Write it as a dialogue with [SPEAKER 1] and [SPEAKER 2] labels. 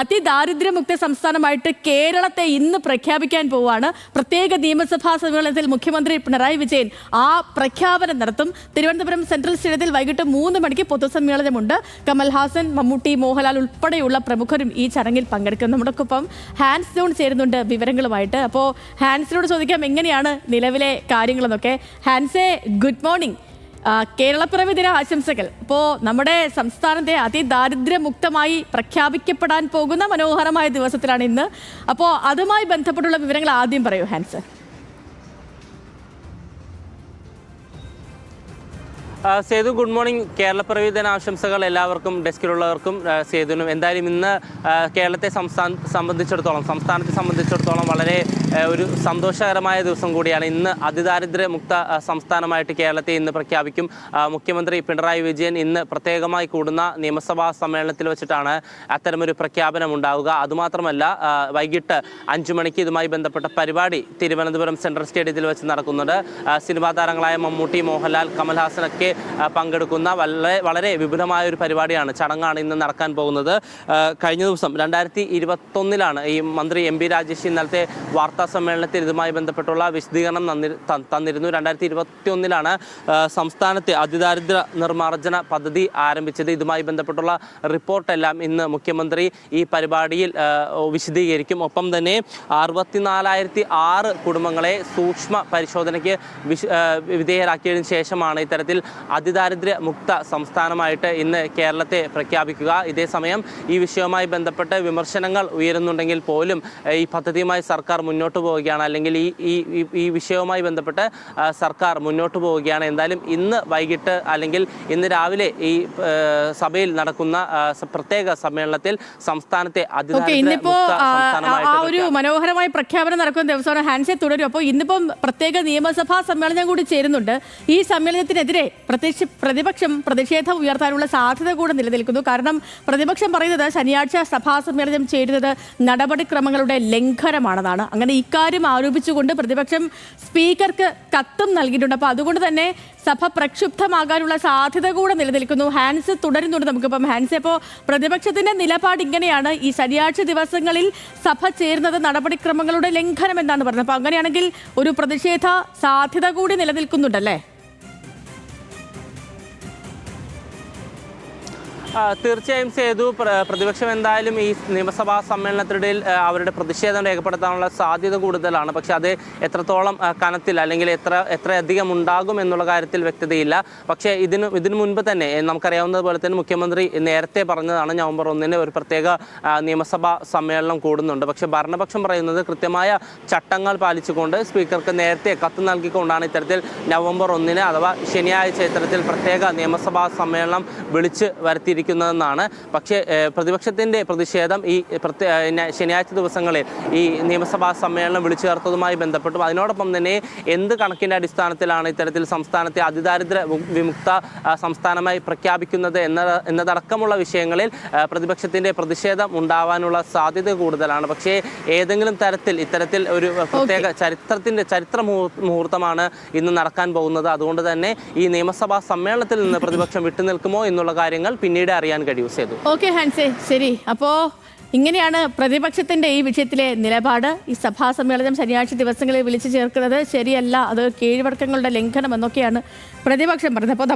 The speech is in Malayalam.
[SPEAKER 1] അതിദാരിദ്ര്യമുക്ത സംസ്ഥാനമായിട്ട് കേരളത്തെ ഇന്ന് പ്രഖ്യാപിക്കാൻ പോവുകയാണ്. പ്രത്യേക നിയമസഭാ സമ്മേളനത്തിൽ മുഖ്യമന്ത്രി പിണറായി വിജയൻ ആ പ്രഖ്യാപനം നടത്തും. തിരുവനന്തപുരം സെൻട്രൽ സ്റ്റേഡിയത്തിൽ വൈകിട്ട് 3 മണിക്ക് പൊതുസമ്മേളനമുണ്ട്. കമൽഹാസൻ, മമ്മൂട്ടി, മോഹൻലാൽ ഉൾപ്പെടെയുള്ള പ്രമുഖരും ഈ ചടങ്ങിൽ പങ്കെടുക്കും. നമ്മുടെക്കൊപ്പം ഹാൻസ് ജോൺ ചേരുന്നുണ്ട് വിവരങ്ങളുമായിട്ട്. അപ്പോൾ ഹാൻസിനോട് ചോദിക്കാം എങ്ങനെയാണ് നിലവിലെ കാര്യങ്ങളെന്നൊക്കെ. ഹാൻസേ, ഗുഡ് മോർണിംഗ്. കേരളപ്പിറവി ദിന ആശംസകൾ. ഇപ്പോൾ നമ്മുടെ സംസ്ഥാനത്തെ അതിദാരിദ്ര്യമുക്തമായി പ്രഖ്യാപിക്കപ്പെടാൻ പോകുന്ന മനോഹരമായ ദിവസത്തിലാണ് ഇന്ന്. അപ്പോൾ അതുമായി ബന്ധപ്പെട്ടുള്ള വിവരങ്ങൾ ആദ്യം പറയൂ ഹാൻസ്.
[SPEAKER 2] Sethu, good morning. കേരളപ്പിറവി ദിനാശംസകൾ എല്ലാവർക്കും, ഡെസ്കിലുള്ളവർക്കും സേതുവിനും. എന്തായാലും ഇന്ന് കേരളത്തെ സംസ്ഥാനത്തെ സംബന്ധിച്ചിടത്തോളം വളരെ ഒരു സന്തോഷകരമായ ദിവസം കൂടിയാണ്. ഇന്ന് അതിദാരിദ്ര്യമുക്ത സംസ്ഥാനമായിട്ട് കേരളത്തെ ഇന്ന് പ്രഖ്യാപിക്കും. മുഖ്യമന്ത്രി പിണറായി വിജയൻ ഇന്ന് പ്രത്യേകമായി കൂടുന്ന നിയമസഭാ സമ്മേളനത്തിൽ വെച്ചിട്ടാണ് അത്തരമൊരു പ്രഖ്യാപനം ഉണ്ടാവുക. അതുമാത്രമല്ല, വൈകിട്ട് 5 മണിക്ക് ഇതുമായി ബന്ധപ്പെട്ട പരിപാടി തിരുവനന്തപുരം സെൻട്രൽ സ്റ്റേഡിയത്തിൽ വെച്ച് നടക്കുന്നുണ്ട്. സിനിമാ താരങ്ങളായ മമ്മൂട്ടി, മോഹൻലാൽ, കമൽഹാസനൊക്കെ പങ്കെടുക്കുന്ന വളരെ വിപുലമായ ഒരു പരിപാടിയാണ്, ചടങ്ങാണ് ഇന്ന് നടക്കാൻ പോകുന്നത്. കഴിഞ്ഞ ദിവസം 2021 ഈ മന്ത്രി എം പി രാജേഷ് ഇന്നലത്തെ വാർത്താ സമ്മേളനത്തിൽ ഇതുമായി ബന്ധപ്പെട്ടുള്ള വിശദീകരണം തന്നിരുന്നു. 2021 സംസ്ഥാനത്തെ അതിദാരിദ്ര്യ നിർമ്മാർജ്ജന പദ്ധതി ആരംഭിച്ചത്. ഇതുമായി ബന്ധപ്പെട്ടുള്ള റിപ്പോർട്ടെല്ലാം ഇന്ന് മുഖ്യമന്ത്രി ഈ പരിപാടിയിൽ വിശദീകരിക്കും. ഒപ്പം തന്നെ 64,006 കുടുംബങ്ങളെ സൂക്ഷ്മ പരിശോധനയ്ക്ക് വിധേയരാക്കിയതിനു ശേഷമാണ് ഇത്തരത്തിൽ അതിദാരിദ്ര്യ മുക്ത സംസ്ഥാനമായിട്ട് ഇന്ന് കേരളത്തെ പ്രഖ്യാപിക്കുക. ഇതേസമയം ഈ വിഷയവുമായി ബന്ധപ്പെട്ട് വിമർശനങ്ങൾ ഉയരുന്നുണ്ടെങ്കിൽ പോലും ഈ പദ്ധതിയുമായി സർക്കാർ മുന്നോട്ട് പോവുകയാണ്, അല്ലെങ്കിൽ ഈ വിഷയവുമായി ബന്ധപ്പെട്ട് സർക്കാർ മുന്നോട്ട് പോവുകയാണ്. എന്തായാലും ഇന്ന് വൈകിട്ട് അല്ലെങ്കിൽ ഇന്ന് രാവിലെ ഈ സഭയിൽ നടക്കുന്ന പ്രത്യേക സമ്മേളനത്തിൽ സംസ്ഥാനത്തെ
[SPEAKER 1] ഒരു മനോഹരമായ പ്രഖ്യാപനം നടക്കുന്ന ദിവസമാണ്. ഹാൻസെ തുടരും. അപ്പോൾ ഇന്നിപ്പം പ്രത്യേക നിയമസഭാ സമ്മേളനം കൂടി ചേരുന്നുണ്ട്. ഈ സമ്മേളനത്തിനെതിരെ പ്രതിപക്ഷം പ്രതിഷേധം ഉയർത്താനുള്ള സാധ്യത കൂടെ നിലനിൽക്കുന്നു. കാരണം പ്രതിപക്ഷം പറയുന്നത് ശനിയാഴ്ച സഭാ സമ്മേളനം ചേരുന്നത് നടപടിക്രമങ്ങളുടെ ലംഘനമാണെന്നാണ്. അങ്ങനെ ഇക്കാര്യം ആരോപിച്ചുകൊണ്ട് പ്രതിപക്ഷം സ്പീക്കർക്ക് കത്തും നൽകിയിട്ടുണ്ട്. അപ്പോൾ അതുകൊണ്ട് തന്നെ സഭ പ്രക്ഷുബ്ധമാകാനുള്ള സാധ്യത കൂടെ നിലനിൽക്കുന്നു. ഹാൻസ് തുടരുന്നുണ്ട് നമുക്കിപ്പം. ഹാൻസ്, ഇപ്പോൾ പ്രതിപക്ഷത്തിന്റെ നിലപാട് ഇങ്ങനെയാണ്. ഈ ശനിയാഴ്ച ദിവസങ്ങളിൽ സഭ ചേരുന്നത് നടപടിക്രമങ്ങളുടെ ലംഘനം എന്നാണ് പറഞ്ഞത്. അപ്പോൾ അങ്ങനെയാണെങ്കിൽ ഒരു പ്രതിഷേധ സാധ്യത കൂടി നിലനിൽക്കുന്നുണ്ടല്ലേ?
[SPEAKER 2] തീർച്ചയായും സേതു, പ്രതിപക്ഷം എന്തായാലും ഈ നിയമസഭാ സമ്മേളനത്തിനിടയിൽ അവരുടെ പ്രതിഷേധം രേഖപ്പെടുത്താനുള്ള സാധ്യത കൂടുതലാണ്. പക്ഷെ അത് എത്രത്തോളം കനത്തിൽ അല്ലെങ്കിൽ എത്രയധികം ഉണ്ടാകും എന്നുള്ള കാര്യത്തിൽ വ്യക്തതയില്ല. പക്ഷേ ഇതിനു മുൻപ് തന്നെ നമുക്കറിയാവുന്നതുപോലെ തന്നെ മുഖ്യമന്ത്രി നേരത്തെ പറഞ്ഞതാണ് നവംബർ 1 ഒരു പ്രത്യേക നിയമസഭാ സമ്മേളനം കൂടുന്നുണ്ട്. പക്ഷെ ഭരണപക്ഷം പറയുന്നത് കൃത്യമായ ചട്ടങ്ങൾ പാലിച്ചുകൊണ്ട് സ്പീക്കർക്ക് നേരത്തെ കത്ത് നൽകിക്കൊണ്ടാണ് ഇത്തരത്തിൽ നവംബർ 1 അഥവാ ശനിയാഴ്ച ഇത്തരത്തിൽ പ്രത്യേക നിയമസഭാ സമ്മേളനം വിളിച്ച് വരുത്തിയിരിക്കുന്നത് ാണ്. പക്ഷേ പ്രതിപക്ഷത്തിന്റെ പ്രതിഷേധം ഈ ശനിയാഴ്ച ദിവസങ്ങളിൽ ഈ നിയമസഭാ സമ്മേളനം വിളിച്ചു ചേർത്തതുമായി ബന്ധപ്പെട്ടും അതിനോടൊപ്പം തന്നെ എന്ത് കണക്കിന്റെ അടിസ്ഥാനത്തിലാണ് ഇത്തരത്തിൽ സംസ്ഥാനത്തെ അതിദാരിദ്ര്യ വിമുക്ത സംസ്ഥാനമായി പ്രഖ്യാപിക്കുന്നത് എന്നതടക്കമുള്ള വിഷയങ്ങളിൽ പ്രതിപക്ഷത്തിന്റെ പ്രതിഷേധം ഉണ്ടാവാനുള്ള സാധ്യത കൂടുതലാണ്. പക്ഷേ ഏതെങ്കിലും തരത്തിൽ ഇത്തരത്തിൽ ഒരു പ്രത്യേക ചരിത്ര മുഹൂർത്തമാണ് ഇന്ന് നടക്കാൻ പോകുന്നത്. അതുകൊണ്ട് തന്നെ ഈ നിയമസഭാ സമ്മേളനത്തിൽ നിന്ന് പ്രതിപക്ഷം വിട്ടുനിൽക്കുമോ എന്നുള്ള കാര്യങ്ങൾ പിന്നീട് അറിയാൻ കഴിയും. സേതു,
[SPEAKER 1] ഓക്കെ ഹാൻസേ, ശരി. അപ്പോൾ ഇങ്ങനെയാണ് പ്രതിപക്ഷത്തിന്റെ ഈ വിഷയത്തിലെ നിലപാട്. ഈ സഭാ സമ്മേളനം ശനിയാഴ്ച ദിവസങ്ങളിൽ വിളിച്ചു ചേർക്കുന്നത് ശരിയല്ല, അത് കീഴ്വഴക്കങ്ങളുടെ ലംഘനം എന്നൊക്കെയാണ് പ്രതിപക്ഷം പറഞ്ഞത്. അപ്പോൾ